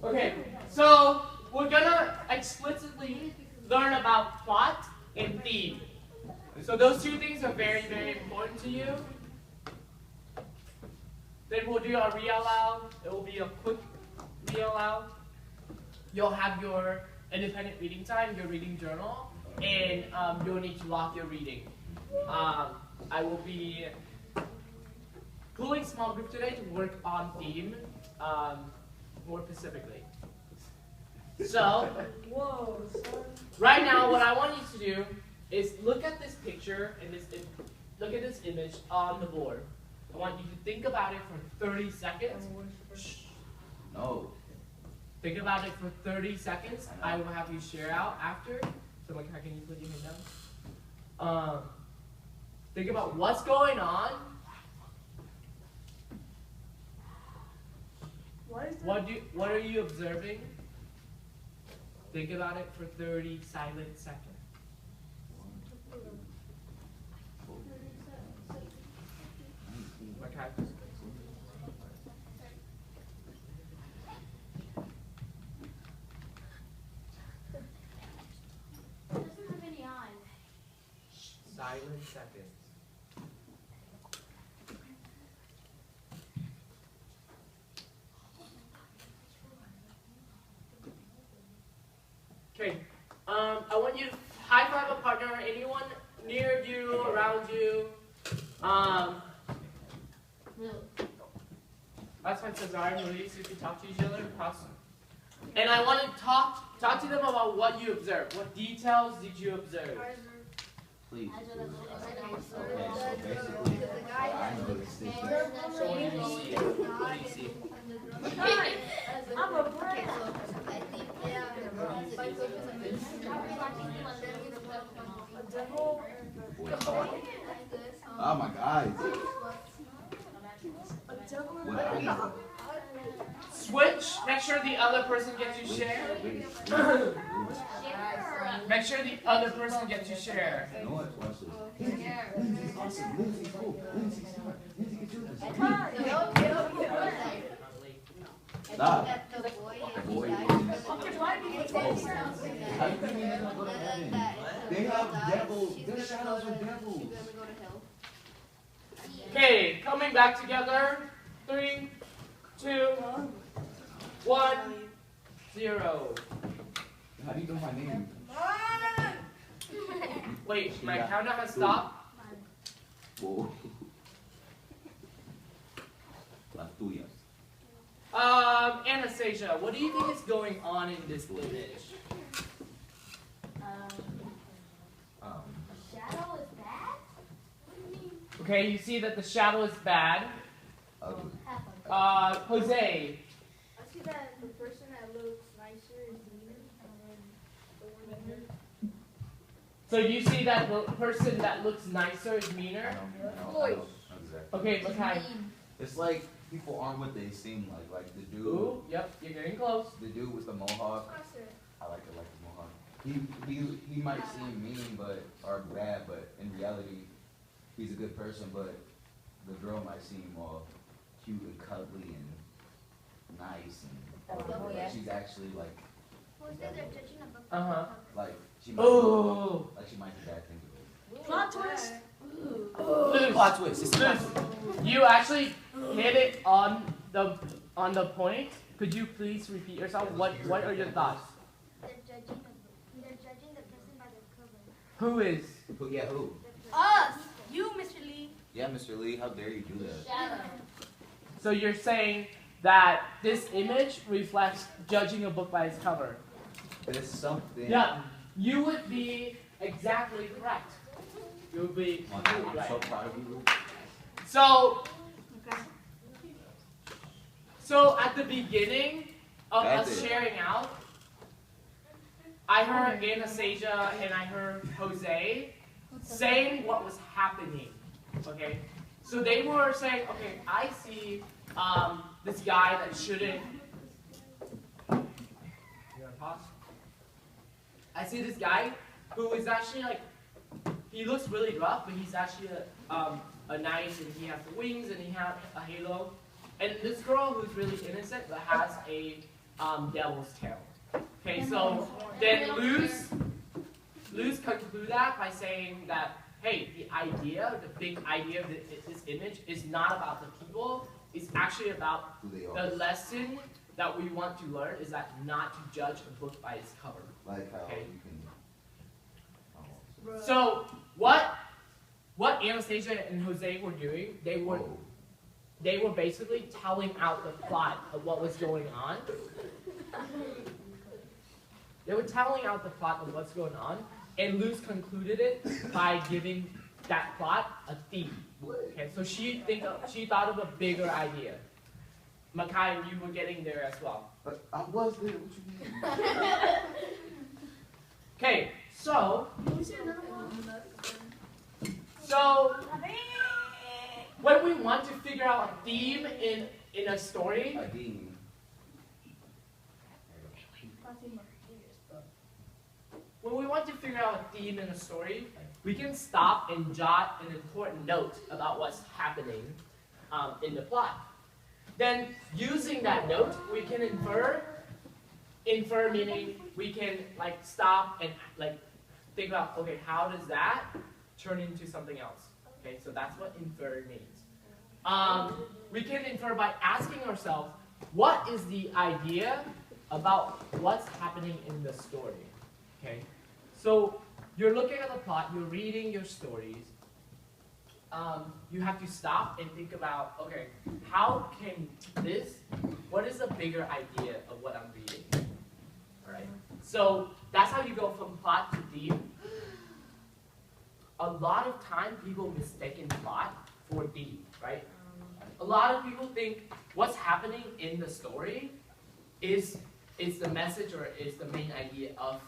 Okay, so we're gonna explicitly learn about plot and theme. So those two things are very, very important to you. Then we'll do a read aloud. It will be a quick read aloud. You'll have your independent reading time, your reading journal, and you'll need to log your reading. I will be pulling small group today to work on theme more specifically. So, right now what I want you to do is look at this picture and look at this image on the board. I want you to think about it for 30 seconds. No. Think about it for 30 seconds. I will have you share out after. So, like, how can you put your hand down? Think about what's going on. What are you observing? Think about it for 30 silent seconds. Okay. Doesn't have any eyes. Silent seconds. Okay. I want you to high five a partner, anyone near you, around you. That's fine, Cesar and Luis, if you talk to each other, and I want to talk to them about what you observed. What details did you observe? Please. Okay, so basically, I noticed this. So what did you see? What did you see? I'm a brain. Oh my God. What I know. Switch. Make sure the other person gets to share. Make sure the other person gets to share. You know what? Watch this. Lindsay's awesome. Lindsay's cool. Lindsay's smart. Lindsay can do this. Stop. The boy is. How do you mean they're not going to heaven? They have devils. Their shadows are devils. Okay, coming back together. 3, 2, 1, 0. How do you know my name? Wait, my countdown has stopped. Whoa. Las tuyas. Anastasia, what do you think is going on in this image? Shadow is bad? What do you mean? Okay, you see that the shadow is bad. Ugly. Jose. I see that the person that looks nicer is meaner than the one that So you see that the person that looks nicer is meaner? No, exactly. Okay, Makai. It's like people aren't what they seem like. Like the dude. Ooh, yep, you're getting close. The dude with the mohawk. I like the mohawk. He might seem mean or bad, but in reality, he's a good person. But the girl might seem all cute and cuddly and nice, and she's actually like. Like she might. Oh. Like she might do bad things with it. Plot twist. Plot twist. It's a You actually hit it on the point. Could you please repeat yourself? What are your thoughts? They're judging the person by their cover. Who is? Who? Yeah, who? Us. You, Mr. Lee. Yeah, Mr. Lee. How dare you do that? Shadow. So you're saying that this image reflects judging a book by its cover. There's something. Yeah, you would be exactly correct. You would be I'm completely so right. proud of you. So at the beginning of us That's it. sharing out, I heard Anastasia and I heard Jose saying what was happening. Okay, so they were saying, okay, I see this guy that shouldn't. You wanna pause? I see this guy who is actually like, he looks really rough, but he's actually a nice, and he has the wings, and he has a halo. And this girl who's really innocent but has a devil's tail. Okay, so then Luz conclude that by saying that, hey, the idea, the big idea of this image is not about the people, it's actually about the lesson that we want to learn is that not to judge a book by its cover. Like how Okay. you can. So what Anastasia and Jose were doing, they were basically telling out the plot of what was going on. They were telling out the plot of what's going on, and Luz concluded it by giving that plot a theme. Okay, so she thought of a bigger idea. Makai, you were getting there as well. But I was there. What you mean? Okay, so when we want to figure out a theme in a story, A theme. when we want to figure out a theme in a story, we can stop and jot an important note about what's happening in the plot. Then, using that note, we can infer. Infer meaning we can like stop and like think about, okay, how does that turn into something else? Okay, so that's what infer means. We can infer by asking ourselves, what is the idea about what's happening in the story? Okay, so you're looking at the plot, you're reading your stories. You have to stop and think about, okay, how can what is the bigger idea of what I'm reading? All right, so that's how you go from plot to theme. A lot of time people mistake plot for theme, right? A lot of people think what's happening in the story is the message or is the main idea of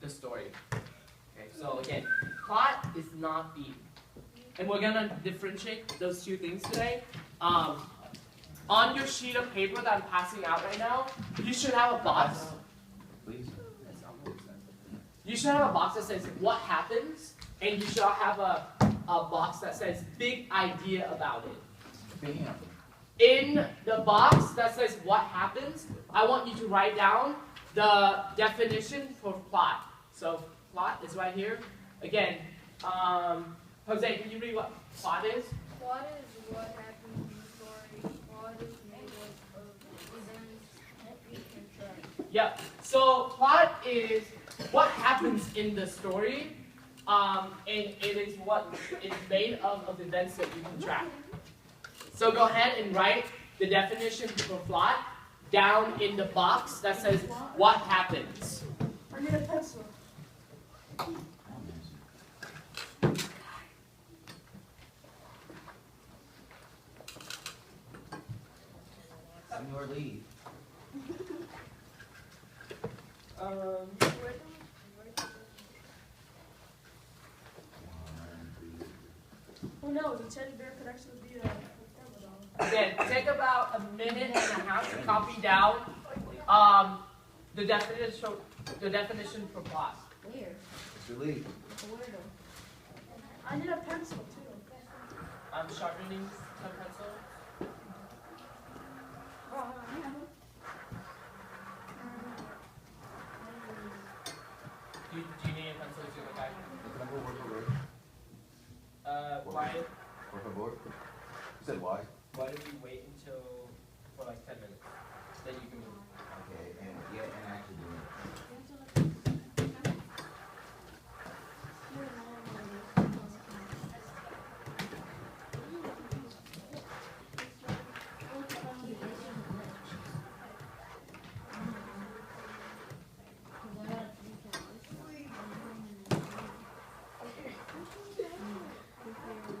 the story. Okay, so again, plot is not theme. And we're gonna differentiate those two things today. On your sheet of paper that I'm passing out right now, you should have a box. Please. You should have a box that says what happens, and you should have a box that says big idea about it. Bam. In the box that says what happens, I want you to write down the definition for plot. So plot is right here. Again, Jose, can you read what plot is? Plot is what happens in the story. Plot is made up of events that we can track. Yep. So plot is what happens in the story, and it is what is made of events that you can track. So go ahead and write the definition for plot down in the box that says what happens. I need a pencil. Senor Lee. Who knows? A teddy bear could actually be a Again, take about a minute and a half to copy down the definition for plot. Where? Mr. Lee. Where though? I need a pencil too. I'm sharpening some pencil. Do you need a pencil to the guy? Can I go word for word? Why Word for word? You said why? don't you wait until for like 10 minutes? Then you can move. Okay, and actually do it.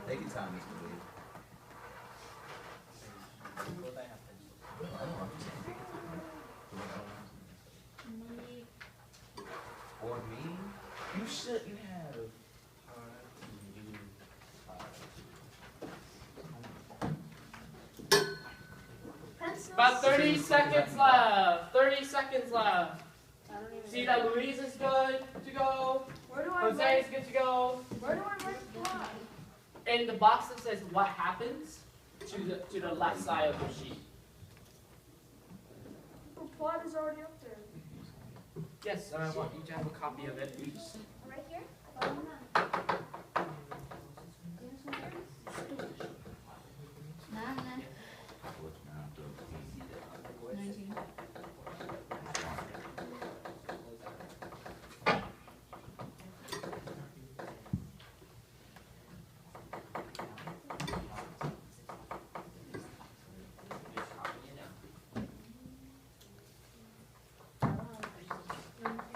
Take your time, Mr. Lee. Both I have pencils. Or me? You should. You have. About 30 seconds left. 30 seconds left. I don't even See that Louise is good to go. Where do I Jose write? is good to go. Where do I write plot? in the box that says what happens to the left side of the sheet. The plot is already up there. Yes, and I want you to have a copy of it. Right here?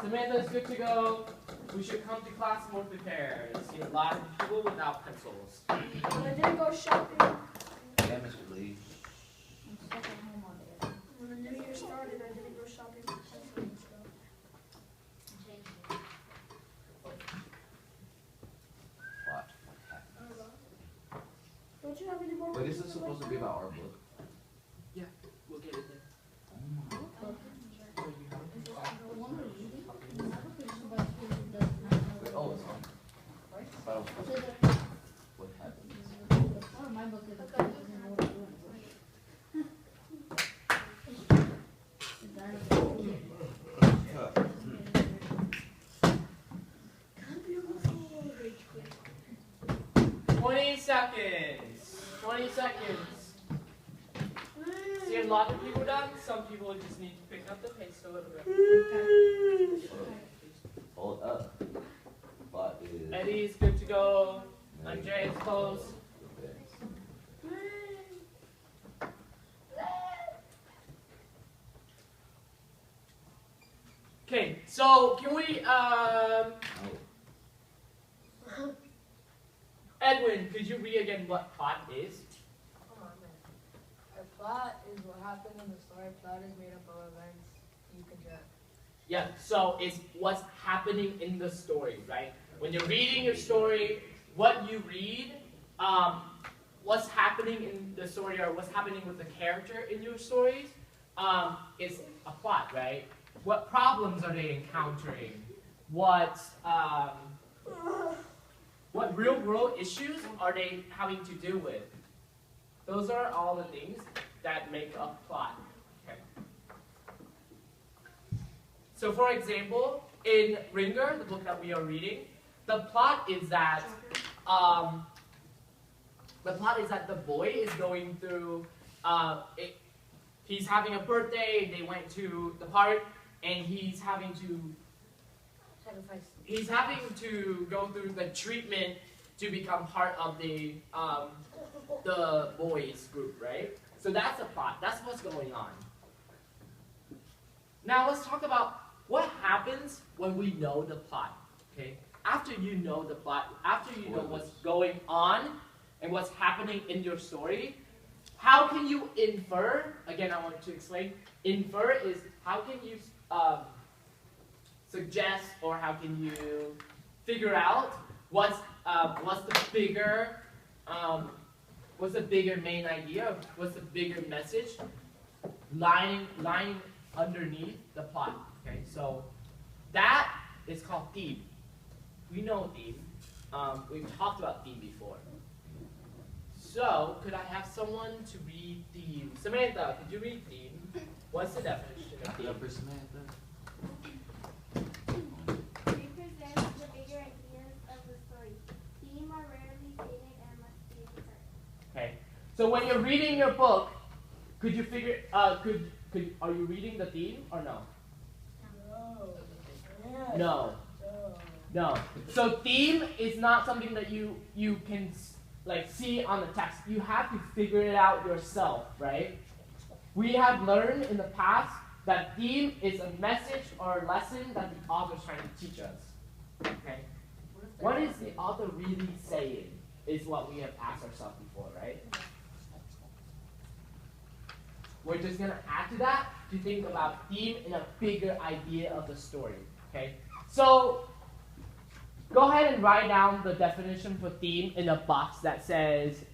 Samantha's good to go. We should come to class more prepared. I see a lot of people without pencils. I didn't go shopping. Yeah, Mr. Lee. When the new year started, I didn't go shopping for pencils and stuff. What? Don't you have any more? But this is pencils supposed to like be that? about our book. Yeah, we'll get it there. Oh my. Wait, oh, it's on. But what happens? Rage quit. 20 seconds. 20 seconds. See a lot of people done. Some people just need to pick up the pace a little bit. Hold up. But is. Eddie's good to go. Andrea's close. Okay, so can we, Edwin, could you read again what plot is? Come on, man. A plot is what happened in the story. Plot is made up of events you can track. Yeah, so it's what's happening in the story, right? When you're reading your story, what you read, what's happening in the story or what's happening with the character in your stories is a plot, right? What problems are they encountering? What real world issues are they having to deal with? Those are all the things that make a plot. Okay. So for example, in Ringer, the book that we are reading, the plot is that the boy is going through he's having a birthday, they went to the park, and he's having to go through the treatment to become part of the boys group, right? So that's the plot. That's what's going on. Now let's talk about what happens when we know the plot. Okay? After you know the plot, after you know what's going on and what's happening in your story, how can you infer? Again, I want to explain. Infer is how can you suggest or how can you figure out what's the bigger main idea? What's the bigger message lying underneath the plot? Okay, so that is called theme. We know theme. We've talked about theme before. So, could I have someone to read theme? Samantha, could you read theme? What's the definition of theme? Represents the bigger ideas of the story. Theme are rarely stated and must be inferred. Okay. So when you're reading your book, could you figure? Are you reading the theme or no? No. No. So theme is not something that you can like see on the text. You have to figure it out yourself, right? We have learned in the past that theme is a message or a lesson that the author is trying to teach us. Okay? What is the author really saying is what we have asked ourselves before, right? We're just going to add to that to think about theme and a bigger idea of the story. Okay? So, go ahead and write down the definition for theme in a box that says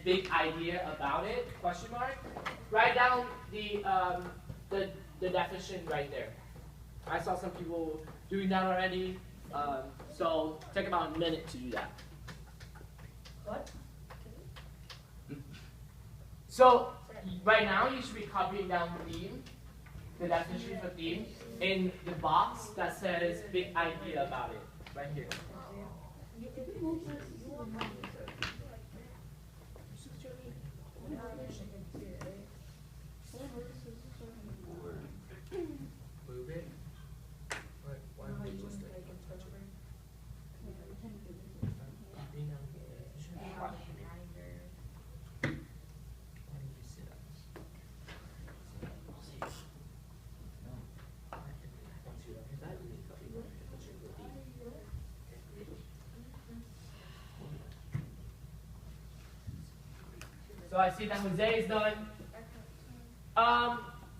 big idea about it, question mark. Write down the definition right there. I saw some people doing that already. So take about a minute to do that. What? So right now you should be copying down theme, the definition for theme, in the box that says big idea about it, right here. Move it. Why don't we just touch it? So I see that Jose is done.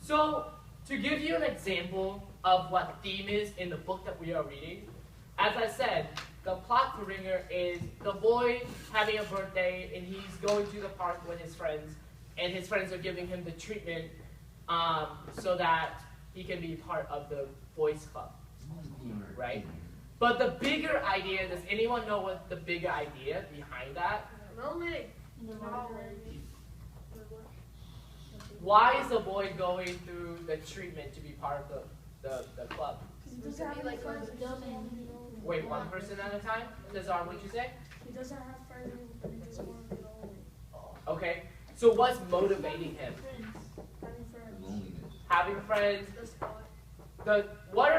So to give you an example of what theme is in the book that we are reading, as I said, the plot for Ringer is the boy having a birthday and he's going to the park with his friends, and his friends are giving him the treatment so that he can be part of the boys club, right? But the bigger idea, does anyone know what the bigger idea behind that? Why is the boy going through the treatment to be part of the club? Wait, one person at a time? Cesar, what'd you say? He doesn't have friends and he doesn't want to be lonely. Okay, so what's motivating him? Having friends. Loneliness. Having friends. What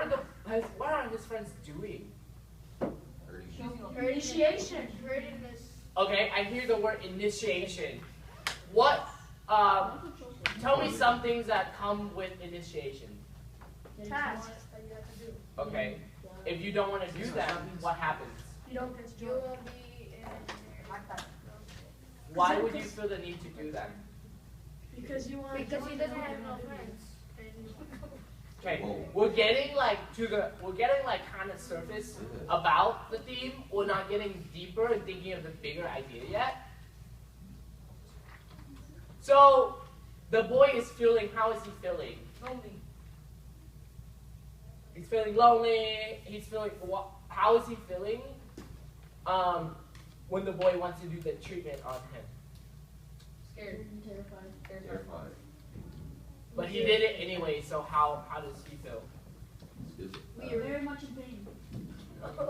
are his friends doing? Initiation. Okay, I hear the word initiation. What? Tell me some things that come with initiation. Tasks. Okay, if you don't want to do that, what happens? You don't get You joy. will be in. Why would you feel the need to do that? Because you want to. Because he doesn't have no friends. Okay, we're getting like kind of surface about the theme. We're not getting deeper and thinking of the bigger idea yet. So the boy is feeling. How is he feeling? Lonely. He's feeling lonely. He's feeling. How is he feeling? When the boy wants to do the treatment on him. Scared. Terrified. But he did it anyway. So how does he feel? Weird. Very much in pain.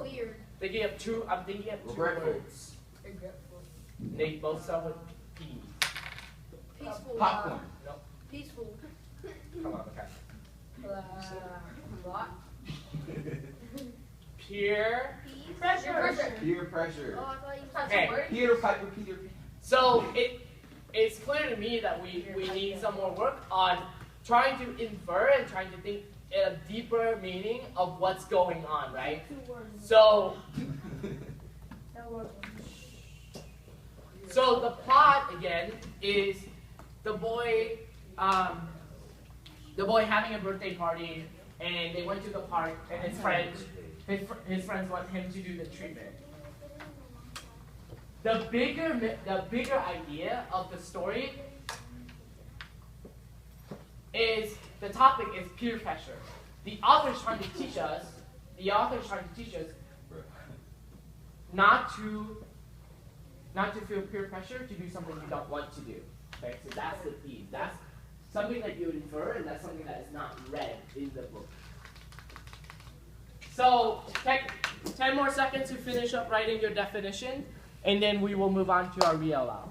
Weird. Thinking of two. I'm thinking of two Regretful. words. Regretful. They both start with P. Peaceful. Popcorn. No, Peaceful. come on, okay. What? Peer. Pressure. Peer pressure. Oh, I thought you said Okay. some word. Peter Piper, Peter Pan. So it's clear to me that we need some more work on trying to infer and trying to think in a deeper meaning of what's going on, right? So the plot again is the boy having a birthday party, and they went to the park, and his friends want him to do the treatment. The bigger idea of the story is the topic is peer pressure. The author's trying to teach us not to feel peer pressure to do something you don't want to do. Okay, so that's the theme. That's something that you would infer, and that's something that is not read in the book. So take 10 more seconds to finish up writing your definition, and then we will move on to our real out.